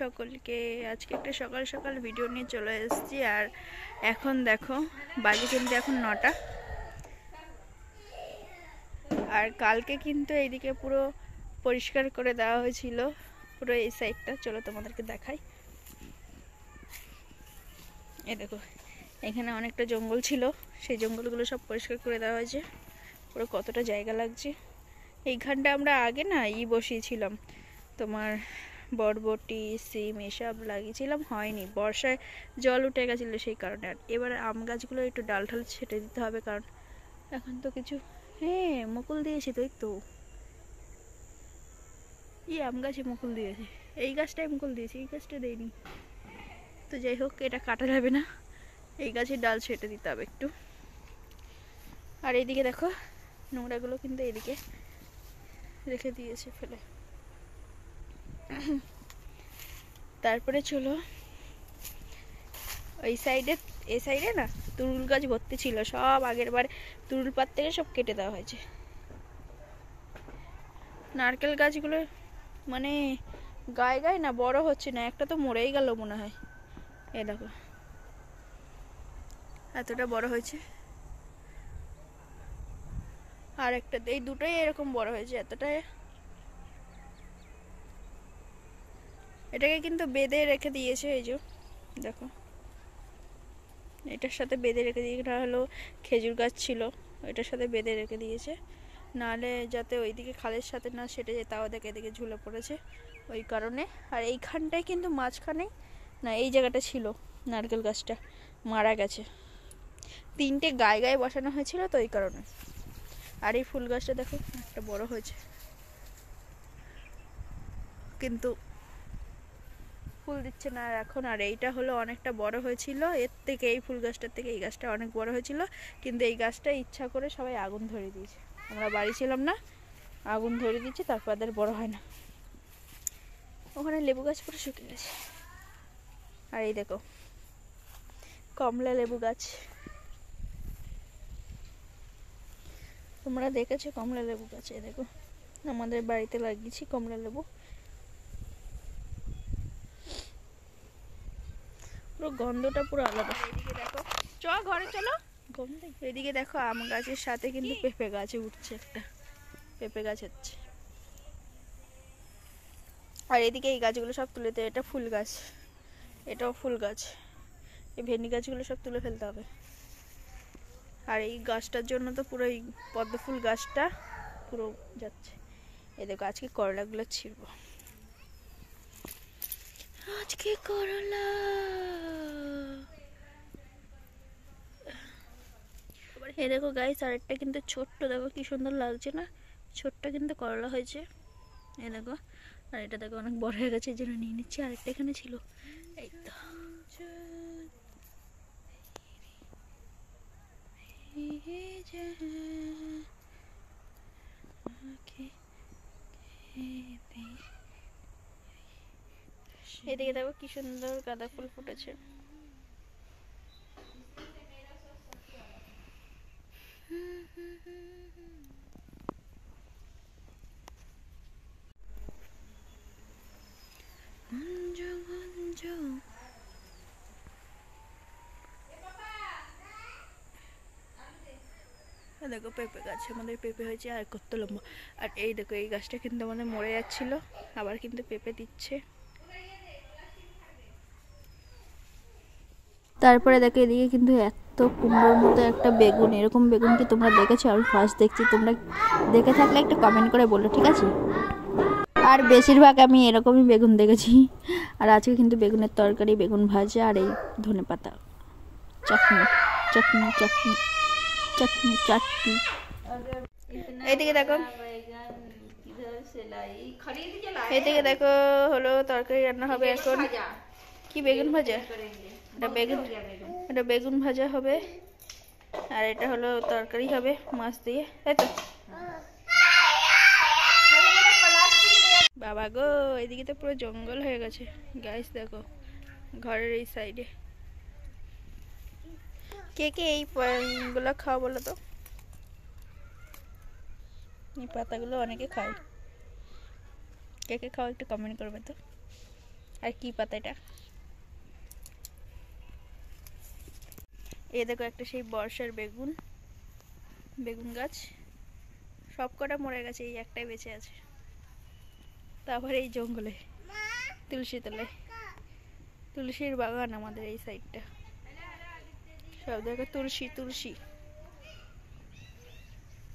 সকলকে। আজকে একটা সকাল সকাল ভিডিও নিয়ে চলে এসেছি। আর এখন দেখো বাজে কিন্তু এখন 9টা। আর কালকে কিন্তু এইদিকে পুরো পরিষ্কার করে দেওয়া হয়েছিল, পুরো এই সাইডটা। চলো তোমাদেরকে দেখাই। এই দেখো, এখানে অনেকটা জঙ্গল ছিল, সেই জঙ্গলগুলো সব পরিষ্কার করে দেওয়া হয়েছে। পুরো কতটা জায়গা লাগছে। এইখানটা আমরা আগে না বসিয়েছিলাম, তোমার বরবটি সিম এসব লাগিয়েছিলাম, হয়নি, বর্ষায় জল উঠে গেছিলো সেই কারণে। আর এবার আম গাছগুলো একটু ডাল ঠাল ছেটে দিতে হবে, কারণ এখন তো কিছু। হ্যাঁ, মুকুল দিয়েছি তো, এই তো আম গাছে মুকুল দিয়েছি। এই গাছটায় মুকুল দিয়েছি, এই গাছটা দেয়নি। তো যাই হোক, এটা কাটা যাবে না, এই গাছের ডাল ছেটে দিতে হবে একটু। আর এইদিকে দেখো, নোংরাগুলো কিন্তু এইদিকে রেখে দিয়েছে ফেলে। তারপরে চলো ওই সাইডে, এই সাইডে না তুরুল গাছ ভর্তি ছিল, সব আগের বার তুরুল পাত থেকে সব কেটে দেওয়া হয়েছে। নারকেল গাছগুলো মানে গায়ে গায়ে না বড় হচ্ছে না, একটা তো মরেই গেল মনে হয়। এই দেখো এতটা বড় হয়েছে, আর একটা, এই দুটোই এরকম বড় হয়েছে এতটাই। এটাকে কিন্তু বেঁধে রেখে দিয়েছে, এই যে দেখো, এটার সাথে বেঁধে রেখে দিয়ে, এটা হলো খেজুর গাছ ছিল, এটার সাথে বেঁধে রেখে দিয়েছে, নাহলে যাতে ওইদিকে খালের সাথে না সেটে যায়, তাও দেখে এদিকে ঝুলে পড়েছে ওই কারণে। আর এইখানটায় কিন্তু মাঝখানে না, এই জায়গাটা ছিল নারকেল গাছটা মারা গেছে, 3টে গায়ে গায়ে বসানো হয়েছিল তো ওই কারণে। আর এই ফুল গাছটা দেখো একটা বড় হয়েছে, কিন্তু ফুল দিচ্ছে না আর এখন। আর এইটা হলো অনেকটা বড় হয়েছিল, এর থেকে এই ফুল গাছটার থেকে এই গাছটা অনেক বড় হয়েছিল, কিন্তু এই গাছটা ইচ্ছা করে সবাই আগুন ধরে দিয়েছে। আমরা বাড়ি ছিলাম না, আগুন ধরে দিয়েছে, তারপর আর বড় হয় না। ওখানে লেবু গাছ পুরো শুকিয়ে গেছে। আর এই দেখো কমলা লেবু গাছ, তোমরা দেখেছো কমলা লেবু গাছ? এই দেখো আমাদের বাড়িতে লাগিয়েছি কমলা লেবু, পুরো গন্ধটা পুরো আলাদা। এইদিকে দেখো, চ ঘরে চলো, গন্ধ। এদিকে দেখো আম গাছের সাথে কিন্তু পেঁপে গাছে উঠছে, একটা পেঁপে গাছ হচ্ছে। আর এদিকে এই গাছগুলো সব তুলে দেয়, এটা ফুল গাছ, এটাও ফুল গাছ, এই ভেন্ডি গাছগুলো সব তুলে ফেলতে হবে। আর এই গাছটার জন্য তো পুরো এই পদ্ম ফুল গাছটা পুরো যাচ্ছে। এই দেখো আজকে করলাগুলো ছিঁড়বো, আজকে করলা। এই দেখো গাইস, আরেকটা কিন্তু ছোট্ট, দেখো কি সুন্দর লাগছে না, ছোট্ট কিন্তু করলা হয়েছে। এই দেখো, আর এটা দেখো অনেক বড় হয়ে গেছে, এই জন্য নিয়ে নিচ্ছি। আরেকটা এখানে ছিল, এই তো। এদিকে দেখো কি সুন্দর গাঁদা ফুল ফুটেছে। দেখো পেঁপে গাছ, আমাদের পেঁপে হয়েছে, আর কত লম্বা। আর এই দেখো এই গাছটা কিন্তু আমাদের মরে যাচ্ছিল, আবার কিন্তু পেঁপে দিচ্ছে। তারপরে দেখো এদিকে কিন্তু এত কুমড়োর মতো একটা বেগুন, এরকম বেগুন কি তোমরা দেখেছো? আমি ফার্স্ট দেখছি, তোমরা দেখে থাকলে একটু কমেন্ট করে বলো, ঠিক আছে? আর বেশিরভাগ আমি এরকমই বেগুন দেখেছি। আর আজকে কিন্তু বেগুনের তরকারি, বেগুন ভাজা, আর এই ধনেপাতা চাটনি চাটনি চাটনি চাটনি চাটনি। এইদিকে দেখো, এইদিকে দেখো হলো তরকারি রান্না হবে এখন। কি বেগুন ভাজা? এটা বেগুন ভাজা হবে, আর এটা হলো তরকারি হবে মাছ দিয়ে, তাই তো? বাবা গো, এদিকে তো পুরো জঙ্গল হয়ে গেছে গাইস, দেখো ঘরের এই সাইডে। কে কে এই গুলো খাওয়া বলো তো? এই পাতাগুলো অনেকে খায়, কে কে খাও একটু কমেন্ট করবে তো। আর কি পাতা এটা? এই দেখো একটা সেই বর্ষার বেগুন গাছ, সব কটা মরে গেছে, এই একটাই বেঁচে আছে। তারপরে এই জঙ্গলে তুলসী তলায়, তুলসীর বাগান আমাদের এই সাইডটা, সব দেখো তুলসী।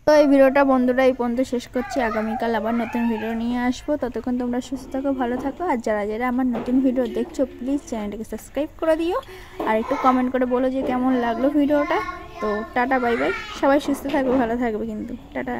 তো এই ভিডিওটা বন্ধুরা এই পর্যন্ত শেষ করছি। আগামীকাল আবার নতুন ভিডিও নিয়ে আসবো। ততক্ষণ তোমরা সুস্থ থাকো, ভালো থাকো। আর যারা যারা আমার নতুন ভিডিও দেখছো প্লিজ চ্যানেলটাকে সাবস্ক্রাইব করে দিও, আর একটু কমেন্ট করে বলো যে কেমন লাগলো ভিডিওটা। তো টাটা, বাই বাই, সবাই সুস্থ থাকবে, ভালো থাকবে কিন্তু। টাটা।